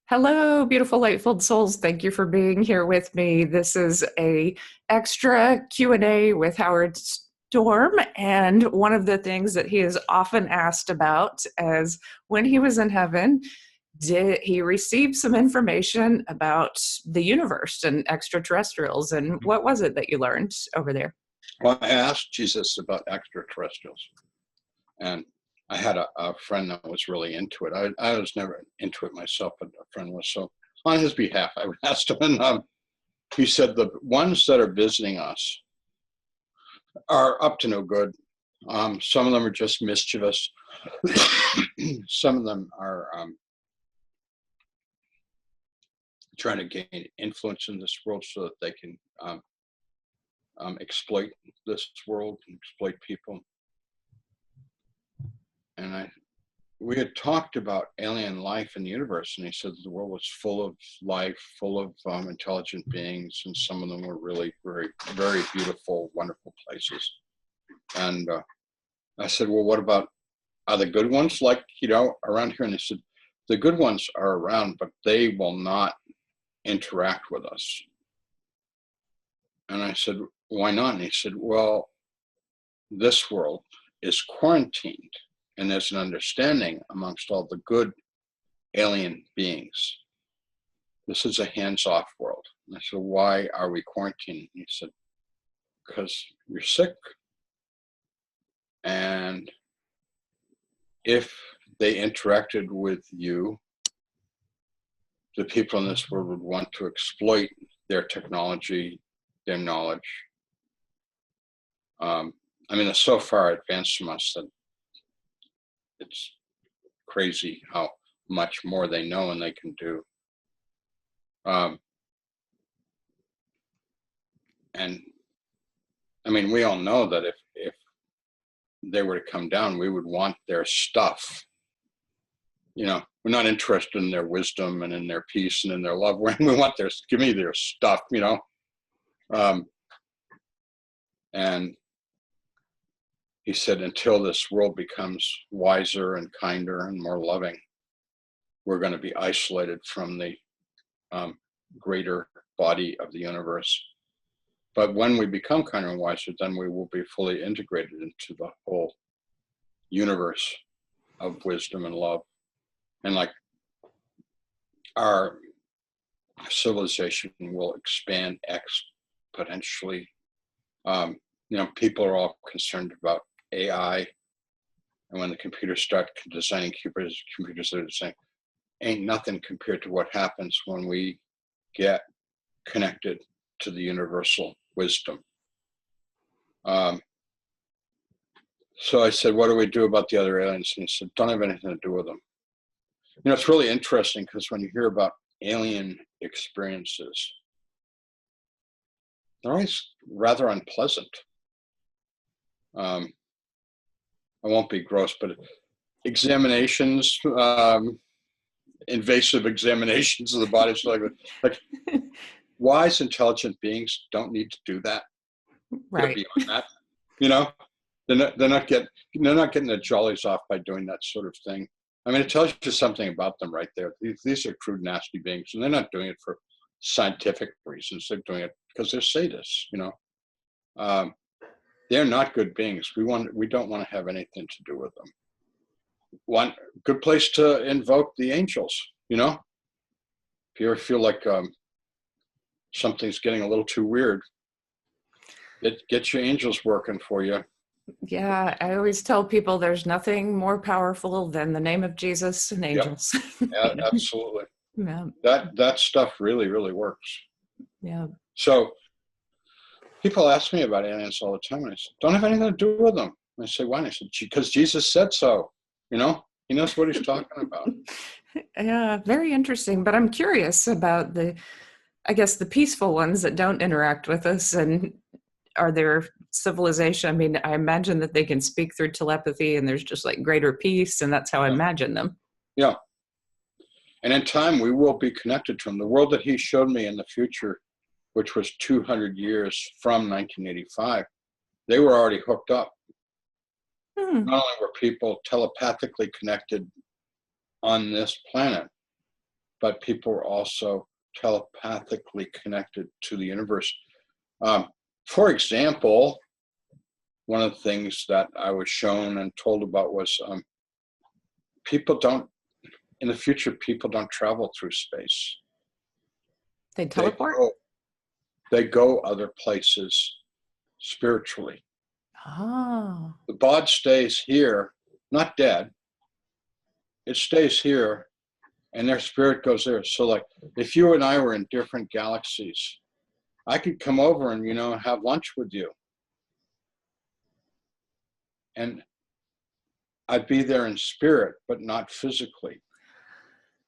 Hello, beautiful light-filled souls. Thank you for being here with me. This is a extra Q&A with Howard Storm, and one of the things that he is often asked about is when he was in heaven, did he receive some information about the universe and extraterrestrials, and what was it that you learned over there? Well, I asked Jesus about extraterrestrials, and I had a friend that was really into it. I was never into it myself, but a friend was. So on his behalf, I asked him, and he said the ones that are visiting us are up to no good. Some of them are just mischievous. Some of them are trying to gain influence in this world so that they can exploit this world and exploit people. And we had talked about alien life in the universe, and he said the world was full of life, full of intelligent beings, and some of them were really very, very beautiful, wonderful places. And I said, well, what about the good ones, like, around here? And they said, the good ones are around, but they will not interact with us. And I said, why not? And he said, well, this world is quarantined, and there's an understanding amongst all the good alien beings. This is a hands-off world. And I said, why are we quarantining? And he said, because you're sick. And if they interacted with you, the people in this world would want to exploit their technology, their knowledge. They're so far advanced from us that it's crazy how much more they know and they can do. We all know that if they were to come down, we would want their stuff. We're not interested in their wisdom and in their peace and in their love. We want give me their stuff, And he said, until this world becomes wiser and kinder and more loving, we're going to be isolated from the greater body of the universe. But when we become kinder and wiser, then we will be fully integrated into the whole universe of wisdom and love. And like our civilization will expand exponentially. People are all concerned about AI, and when the computers start designing computers that are saying, ain't nothing compared to what happens when we get connected to the universal wisdom. So I said, what do we do about the other aliens? And he said, don't have anything to do with them. It's really interesting because when you hear about alien experiences, they're always rather unpleasant. I won't be gross, but examinations, invasive examinations of the body, so like wise, intelligent beings don't need to do that. Right. They're beyond that. They're not getting their jollies off by doing that sort of thing. It tells you something about them right there. These are crude, nasty beings, and they're not doing it for scientific reasons. They're doing it because they're sadists. They're not good beings. We don't want to have anything to do with them. One good place to invoke the angels. If you ever feel like something's getting a little too weird, get your angels working for you. Yeah, I always tell people there's nothing more powerful than the name of Jesus and angels. Yep. Yeah, absolutely. Yeah. That stuff really, really works. Yeah. So people ask me about aliens all the time, and I said, don't have anything to do with them. And I say, why? And I said, because Jesus said so. He knows what he's talking about. Yeah, very interesting. But I'm curious about the peaceful ones that don't interact with us. And are there civilization? I imagine that they can speak through telepathy and there's just like greater peace. And that's how I imagine them. Yeah. And in time, we will be connected to them. The world that he showed me in the future, which was 200 years from 1985, they were already hooked up. Not only were people telepathically connected on this planet, but people were also telepathically connected to the universe. For example, one of the things that I was shown and told about was in the future, people don't travel through space. They They teleport? go, they go other places spiritually. Oh. The bod stays here, not dead. It stays here, and their spirit goes there. So, like, if you and I were in different galaxies, I could come over and, have lunch with you. And I'd be there in spirit, but not physically.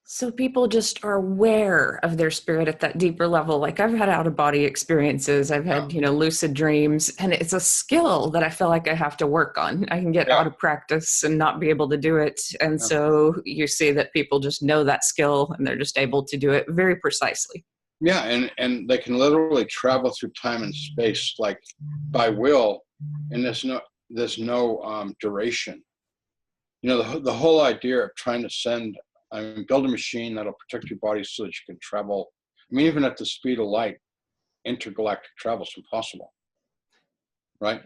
So people just are aware of their spirit at that deeper level. Like I've had out of body experiences, I've Yeah. had, lucid dreams, and it's a skill that I feel like I have to work on. I can get Yeah. out of practice and not be able to do it. And Yeah. so you see that people just know that skill and they're just able to do it very precisely. Yeah, and they can literally travel through time and space like by will, and there's no duration. The whole idea of trying to build a machine that'll protect your body so that you can travel. I mean, even at the speed of light, intergalactic travel is impossible, right?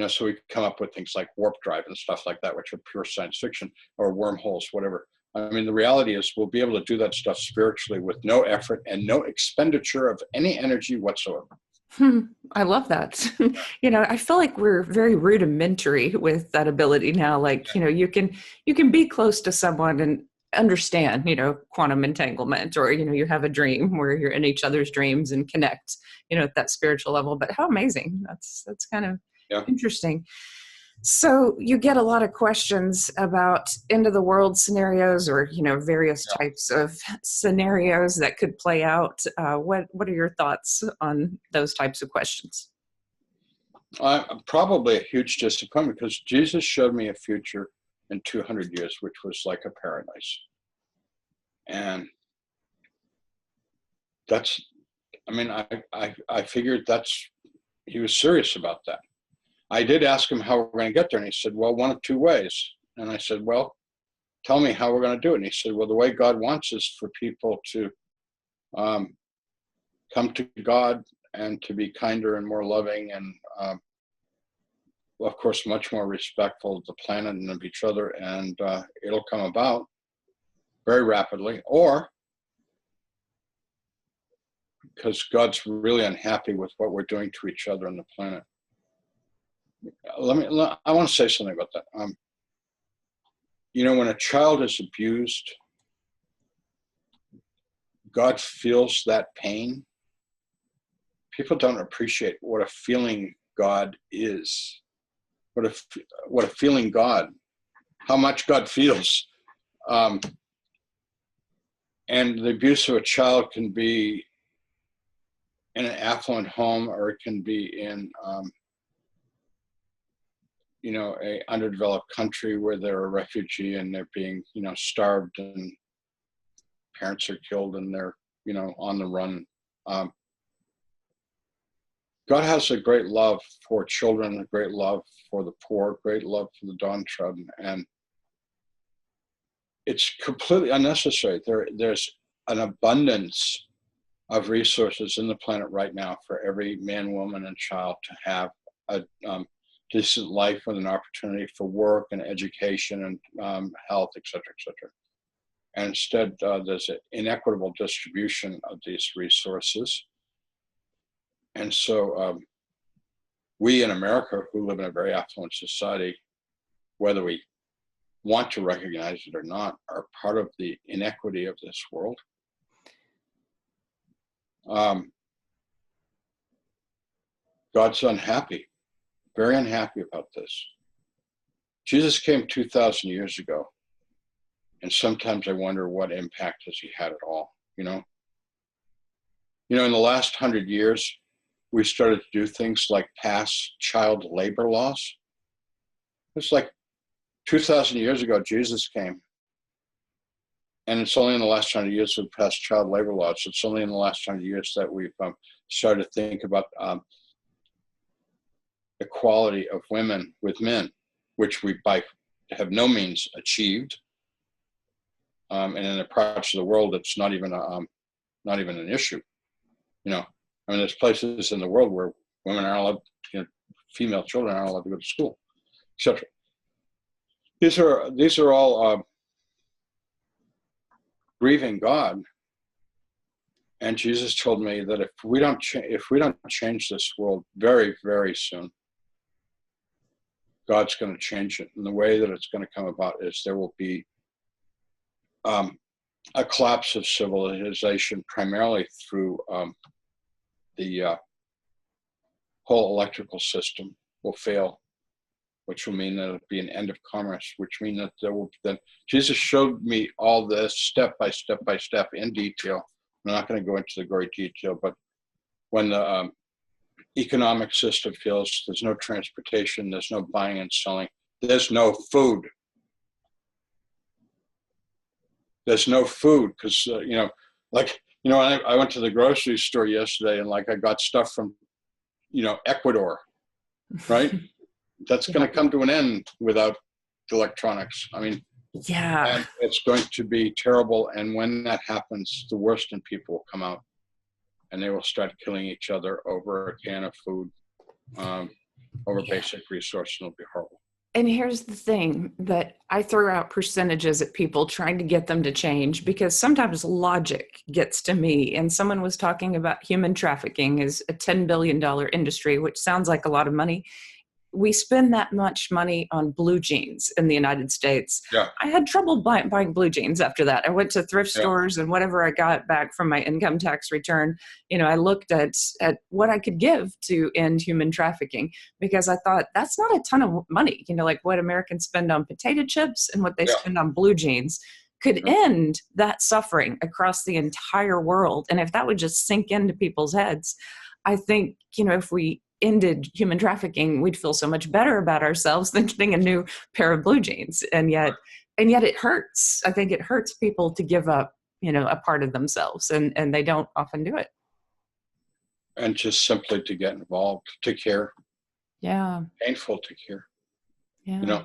So we come up with things like warp drive and stuff like that, which are pure science fiction, or wormholes, whatever. I mean, the reality is we'll be able to do that stuff spiritually with no effort and no expenditure of any energy whatsoever. I love that. I feel like we're very rudimentary with that ability now. Like, you can be close to someone and understand, quantum entanglement, or, you have a dream where you're in each other's dreams and connect, at that spiritual level. But how amazing. That's kind of Yeah. interesting. So you get a lot of questions about end of the world scenarios, or various Yeah. types of scenarios that could play out. What are your thoughts on those types of questions? Probably a huge disappointment, because Jesus showed me a future in 200 years, which was like a paradise. And I figured he was serious about that. I did ask him how we're going to get there, and he said, well, one of two ways. And I said, well, tell me how we're going to do it. And he said, well, the way God wants is for people to come to God and to be kinder and more loving, and of course, much more respectful of the planet and of each other, and it'll come about very rapidly. Or because God's really unhappy with what we're doing to each other on the planet. I want to say something about that. When a child is abused, God feels that pain. People don't appreciate what a feeling God is. What a feeling God, how much God feels. And the abuse of a child can be in an affluent home, or it can be in a underdeveloped country where they're a refugee and they're being starved, and parents are killed and they're on the run. God has a great love for children, a great love for the poor, great love for the downtrodden, and it's completely unnecessary. There's an abundance of resources in the planet right now for every man, woman, and child to have a decent life with an opportunity for work and education and health, et cetera, et cetera. And instead, there's an inequitable distribution of these resources. And so we in America, who live in a very affluent society, whether we want to recognize it or not, are part of the inequity of this world. God's unhappy, very unhappy about this. Jesus came 2,000 years ago, and sometimes I wonder what impact has he had at all, in the last 100 years, we started to do things like pass child labor laws. It's like 2,000 years ago, Jesus came. And it's only in the last 100 years we've passed child labor laws. It's only in the last 100 years that we've started to think about equality of women with men, which we by have no means achieved. and in the parts of the world, it's not even an issue. I mean, there's places in the world where women aren't allowed, female children aren't allowed to go to school, etc. These are all grieving God. And Jesus told me that if we don't change this world very, very soon, God's going to change it. And the way that it's going to come about is there will be a collapse of civilization, primarily through the whole electrical system will fail, which will mean that it'll be an end of commerce, which means that there will then Jesus showed me all this step by step by step in detail. I'm not going to go into the gory detail, but when the economic system fails, there's no transportation, there's no buying and selling, there's no food. There's no food because, I went to the grocery store yesterday and I got stuff from, Ecuador, right? That's going to come to an end without electronics. I mean, yeah, and it's going to be terrible. And when that happens, the worst in people will come out and they will start killing each other over a can of food, over basic resources, and it'll be horrible. And here's the thing that I throw out percentages at people trying to get them to change, because sometimes logic gets to me. And someone was talking about human trafficking is a $10 billion industry, which sounds like a lot of money. We spend that much money on blue jeans in the United States. Yeah. I had trouble buying blue jeans after that. I went to thrift stores and whatever I got back from my income tax return, I looked at what I could give to end human trafficking, because I thought that's not a ton of money, like what Americans spend on potato chips and what they spend on blue jeans could end that suffering across the entire world. And if that would just sink into people's heads, I think, if we ended human trafficking, we'd feel so much better about ourselves than getting a new pair of blue jeans. And yet it hurts. I think it hurts people to give up, a part of themselves, and they don't often do it. And just simply to get involved, to care. Yeah. Painful to care. Yeah.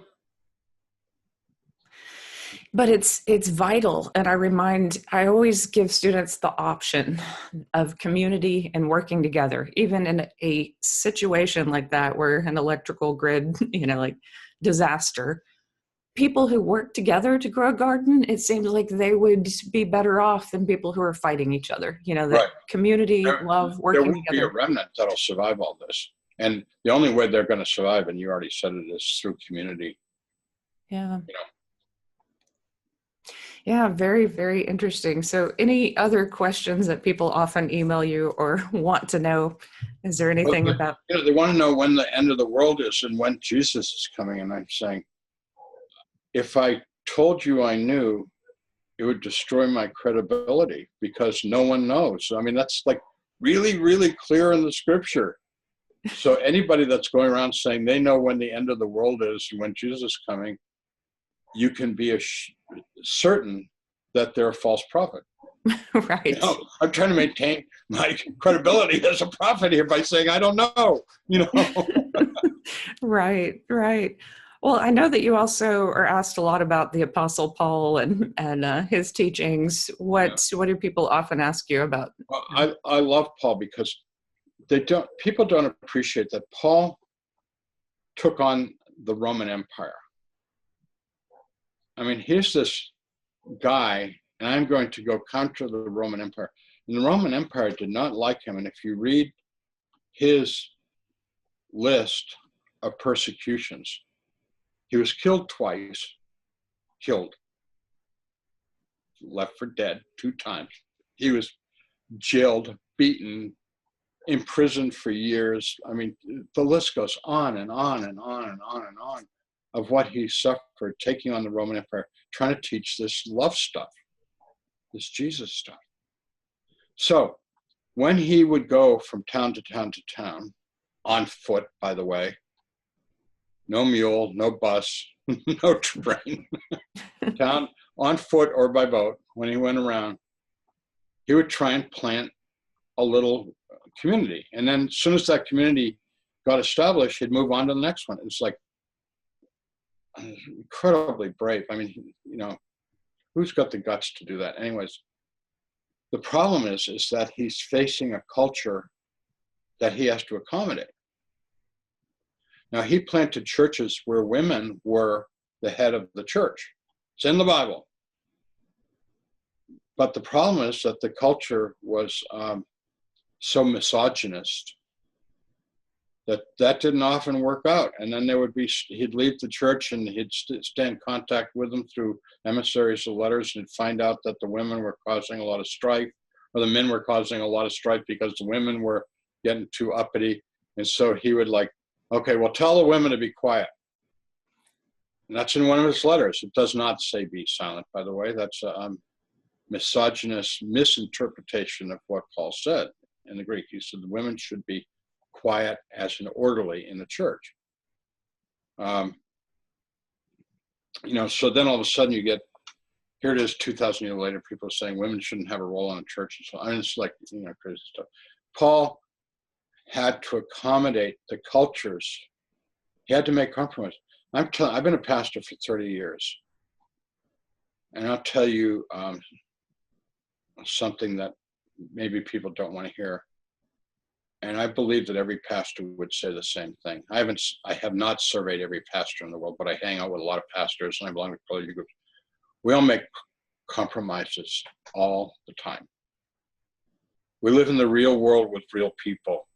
But it's vital. And I always give students the option of community and working together, even in a situation like that, where an electrical grid, disaster, people who work together to grow a garden, it seems like they would be better off than people who are fighting each other. That community, love, working together. There will be a remnant that'll survive all this. And the only way they're going to survive, and you already said it, is through community. Yeah. Yeah, very, very interesting. So any other questions that people often email you or want to know? Is there anything about... They want to know when the end of the world is and when Jesus is coming. And I'm saying, if I told you I knew, it would destroy my credibility, because no one knows. I mean, that's really, really clear in the scripture. So anybody that's going around saying they know when the end of the world is and when Jesus is coming, you can be certain that they're a false prophet. Right. I'm trying to maintain my credibility as a prophet here by saying I don't know. Right. Well, I know that you also are asked a lot about the Apostle Paul and his teachings. What do people often ask you about? Well, I love Paul because people don't appreciate that Paul took on the Roman Empire. I mean, here's this guy, and I'm going to go counter the Roman Empire. And the Roman Empire did not like him. And if you read his list of persecutions, he was killed twice, left for dead 2 times. He was jailed, beaten, imprisoned for years. I mean, the list goes on and on and on and on and on of what he suffered taking on the Roman Empire, trying to teach this love stuff, this Jesus stuff. So when he would go from town to town to town, on foot, by the way, no mule, no bus, no train, down on foot or by boat, when he went around, he would try and plant a little community. And then as soon as that community got established, he'd move on to the next one. It's like incredibly brave. I mean, Who's got the guts to do that? Anyways, the problem is that he's facing a culture that he has to accommodate. Now, he planted churches where women were the head of the church. It's in the Bible. But the problem is that the culture was so misogynist that didn't often work out. And then he'd leave the church and he'd stay in contact with them through emissaries of letters, and he'd find out that the women were causing a lot of strife, or the men were causing a lot of strife because the women were getting too uppity. And so he would okay, well, tell the women to be quiet. And that's in one of his letters. It does not say be silent, by the way. That's a misogynist misinterpretation of what Paul said in the Greek. He said the women should be quiet as an orderly in the church. So then all of a sudden you get, here it is 2,000 years later, people are saying women shouldn't have a role in the church. And so it's crazy stuff. Paul had to accommodate the cultures. He had to make compromise. I've been a pastor for 30 years. And I'll tell you something that maybe people don't want to hear. And I believe that every pastor would say the same thing. I have not surveyed every pastor in the world, but I hang out with a lot of pastors and I belong to college groups. We all make compromises all the time. We live in the real world with real people.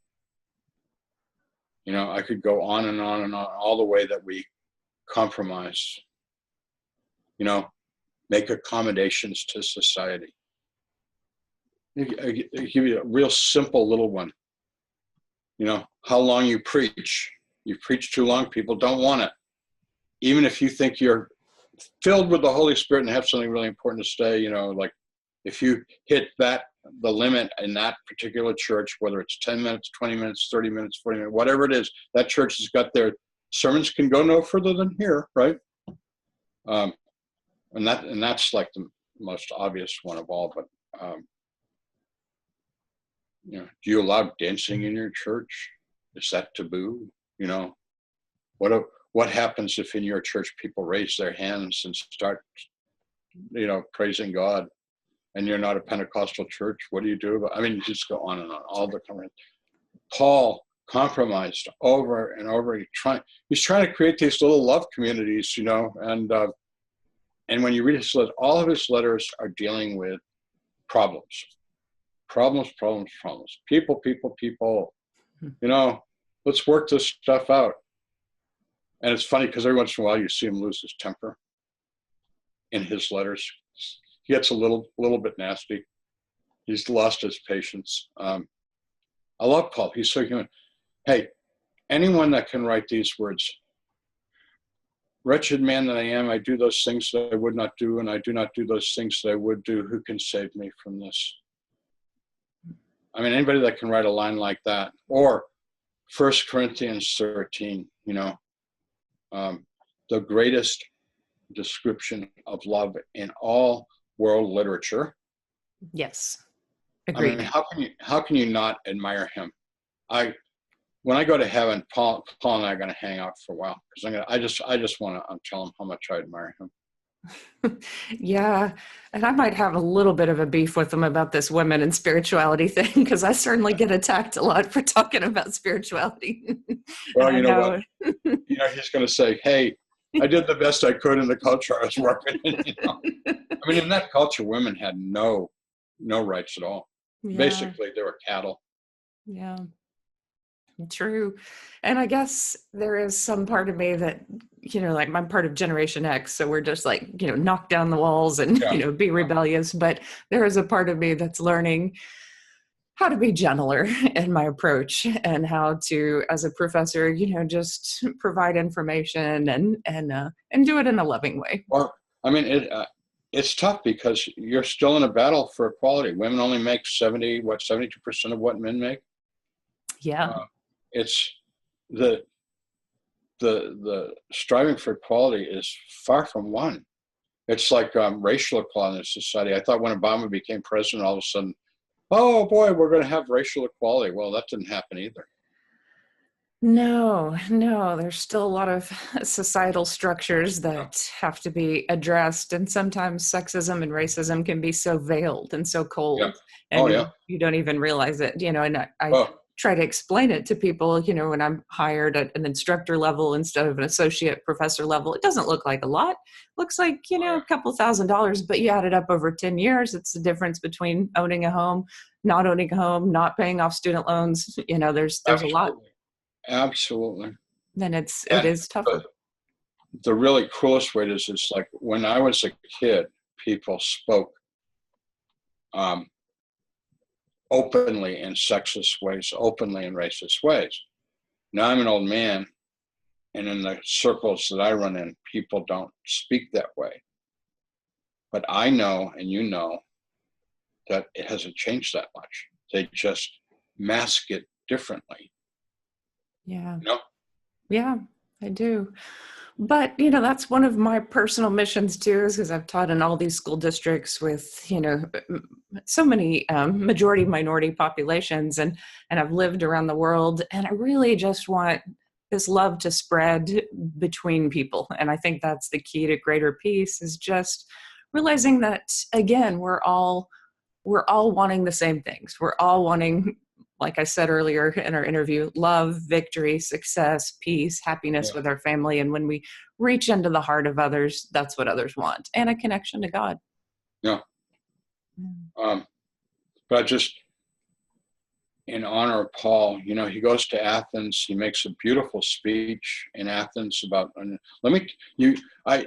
I could go on and on and on, all the way that we compromise, make accommodations to society. I'll give you a real simple little one. How long you preach. You preach too long, people don't want it. Even if you think you're filled with the Holy Spirit and have something really important to say, if you hit the limit in that particular church, whether it's 10 minutes, 20 minutes, 30 minutes, 40 minutes, whatever it is, that church has got their sermons can go no further than here, right? And that's like the most obvious one of all, but do you allow dancing in your church? Is that taboo? What happens if in your church people raise their hands and start, praising God, and you're not a Pentecostal church? What do you do? You just go on and on. All the comments. Paul compromised over and over. He's trying to create these little love communities, and when you read his letters, all of his letters are dealing with problems. People. Let's work this stuff out. And it's funny because every once in a while you see him lose his temper in his letters. He gets a little bit nasty. He's lost his patience. I love Paul. He's so human. Hey, anyone that can write these words, wretched man that I am, I do those things that I would not do, and I do not do those things that I would do. Who can save me from this? Anybody that can write a line like that, or 1 Corinthians 13, the greatest description of love in all world literature. Yes, agreed. How can you not admire him? When I go to heaven, Paul and I are going to hang out for a while because I just want to tell him how much I admire him. Yeah, and I might have a little bit of a beef with them about this women and spirituality thing, because I certainly get attacked a lot for talking about spirituality. Well, you know what? He's going to say, hey, I did the best I could in the culture I was working in. In that culture, women had no rights at all. Yeah. Basically, they were cattle. Yeah. True. And I guess there is some part of me that, I'm part of Generation X. So we're just knock down the walls and, be rebellious. But there is a part of me that's learning how to be gentler in my approach and how to, as a professor, just provide information and do it in a loving way. Well, it's tough because you're still in a battle for equality. Women only make 72% of what men make. Yeah. It's the striving for equality is far from won. It's like racial equality in society. I thought when Obama became president, all of a sudden, oh boy, we're going to have racial equality. Well, that didn't happen either. No, no, there's still a lot of societal structures Yeah. that have to be addressed. And sometimes sexism and racism can be so veiled and so Yeah. cold, Oh, and yeah. you don't even realize it, and I Well, try to explain it to people, when I'm hired at an instructor level instead of an associate professor level. It doesn't look like a lot. Looks like, oh, a couple $1,000s, but you add it up over 10 years. It's the difference between owning a home, not owning a home, not paying off student loans. yeah. There's a lot. Absolutely. Absolutely. Then it And is tougher. the, the really coolest way is like when I was a kid, people spoke um, openly in sexist ways, openly in racist ways. Now I'm an old man, and in the circles that I run in, people don't speak that way. But I know, and you know, that it hasn't changed that much. They just mask it differently. Yeah. You know? Yeah, I do. But, that's one of my personal missions too, is because I've taught in all these school districts with, so many majority minority populations, and I've lived around the world, and I really just want this love to spread between people. And I think that's the key to greater peace, is just realizing that, again, we're all wanting the same things. We're all wanting, like I said earlier in our interview, love, victory, success, peace, happiness Yeah. with our family. And when we reach into the heart of others, that's what others want, and a connection to God. Yeah. Mm. Um, but just in honor of Paul, he goes to Athens. He makes a beautiful speech in Athens about. Let me you.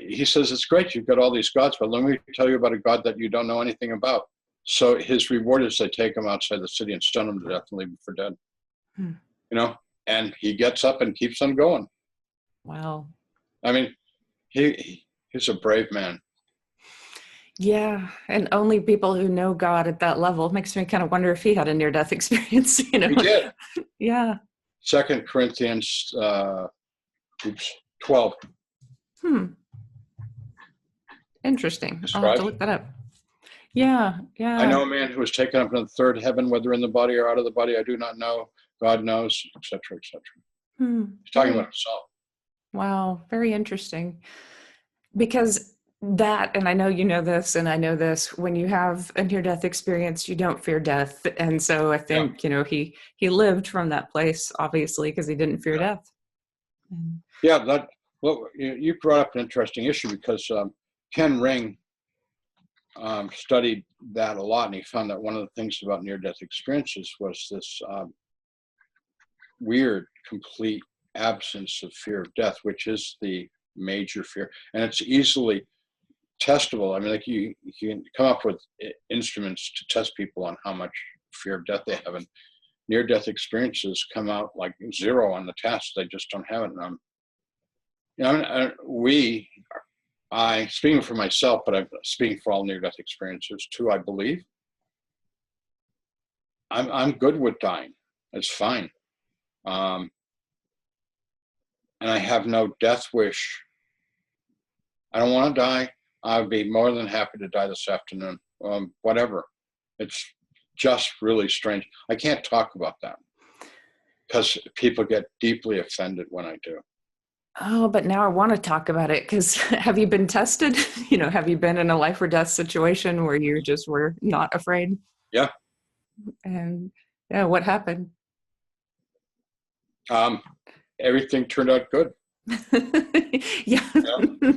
He says it's great you've got all these gods, but let me tell you about a God that you don't know anything about. So his reward is they take him outside the city and stone him to death and leave him for dead. Hmm. You know, and he gets up and keeps on going. Wow. I mean, he's a brave man. Yeah. And only people who know God at that level, makes me kind of wonder if he had a near death experience, He did. Yeah. 2 Corinthians 12 Hmm. Interesting. I'll have to describes. look that up. Yeah. I Yeah. know a man who was taken up into the third heaven, whether in the body or out of the body, I do not know. God knows, etc., etc. Hmm. He's talking about Very, himself. wow. Very interesting. Because that, and I know you know this, and I know this, when you have a near death experience, you don't fear death. And so I Yeah, think, he lived from that place, obviously, because he didn't fear yeah, death. And, yeah. That well, you brought up an interesting issue because Ken Ring studied that a lot, and he found that one of the things about near-death experiences was this weird, complete absence of fear of death, which is the major fear, and it's easily testable. I mean, like you can come up with instruments to test people on how much fear of death they have, and near-death experiences come out like zero on the test. They just don't have it. And I, speaking for myself, but I'm speaking for all near-death experiences too. I believe I'm good with dying. It's fine, and I have no death wish. I don't want to die. I'd be more than happy to die this afternoon. Whatever. It's just really strange. I can't talk about that because people get deeply offended when I do. oh, but now I want to talk about it, because have you been tested? Have you been in a life or death situation where you just were not afraid? Yeah. And yeah, what happened? Um, Everything turned out good. Yeah. Yeah.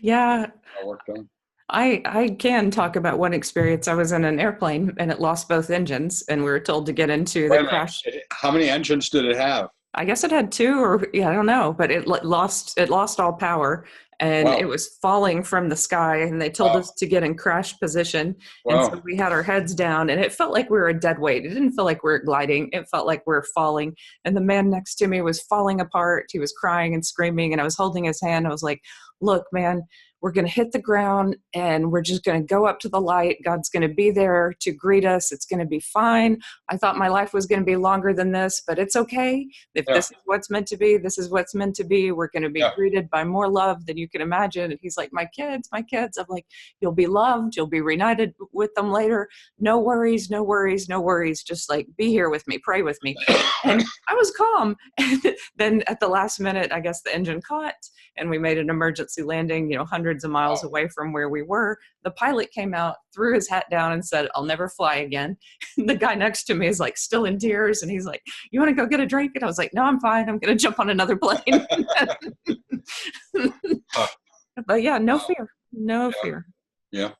Yeah. I worked on. I can talk about one experience. I was in an airplane and it lost both engines, and we were told to get into the Wait a minute. crash. How many engines did it have? I guess it had two, or yeah, I don't know, but it lost all power, and it Wow. was falling from the sky, and they told Wow. us to get in crash position. And so Wow. we had our heads down, and it felt like we were a dead weight. It didn't feel like we were gliding. It felt like we were falling. And the man next to me was falling apart. He was crying and screaming, and I was holding his hand. I was like, "Look, man, we're going to hit the ground and we're just going to go up to the light. God's going to be there to greet us. It's going to be fine. I thought my life was going to be longer than this, but it's okay. If Yeah. this is what's meant to be, this is what's meant to be. We're going to be Yeah. greeted by more love than you can imagine. And he's like, my kids, my kids. I'm like, you'll be loved. You'll be reunited with them later. No worries, no worries, no worries. Just like be here with me, pray with me. And I was calm. And then at the last minute, I guess the engine caught and we made an emergency landing, hundreds of miles away from where we were. The pilot came out, threw his hat down and said, I'll never fly again. The guy next to me is like still in tears. And he's like, you want to go get a drink? And I was like, no, I'm fine. I'm going to jump on another plane. But yeah, no fear, no fear. Yeah.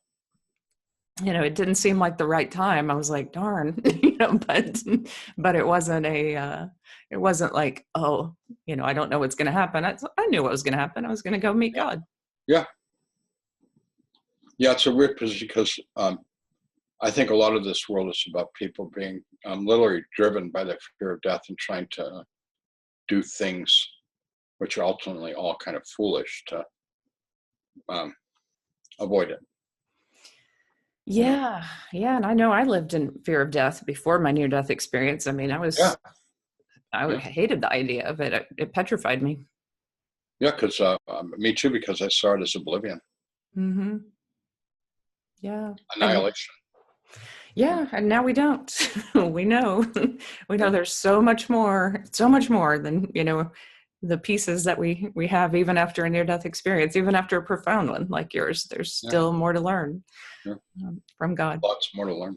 It didn't seem like the right time. I was like, darn, but it wasn't it wasn't like, oh, I don't know what's going to happen. I knew what was going to happen. I was going to go meet God. Yeah. Yeah. It's a weird position because I think a lot of this world is about people being literally driven by the fear of death and trying to do things which are ultimately all kind of foolish to avoid it. Yeah. Yeah. And I know I lived in fear of death before my near-death experience. I mean, I hated the idea of it. It petrified me. Yeah, because me too, because I saw it as oblivion. Mm-hmm. Yeah. Annihilation. Yeah, and now we don't. We know. We know there's so much more than, the pieces that we have even after a near-death experience, even after a profound one like yours. There's still more to learn from God. Lots more to learn.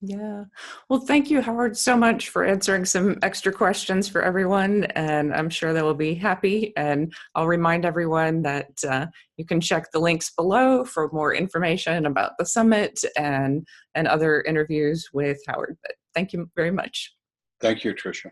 Yeah. Well, thank you, Howard, so much for answering some extra questions for everyone. And I'm sure they will be happy. And I'll remind everyone that you can check the links below for more information about the summit and other interviews with Howard. But thank you very much. Thank you, Tricia.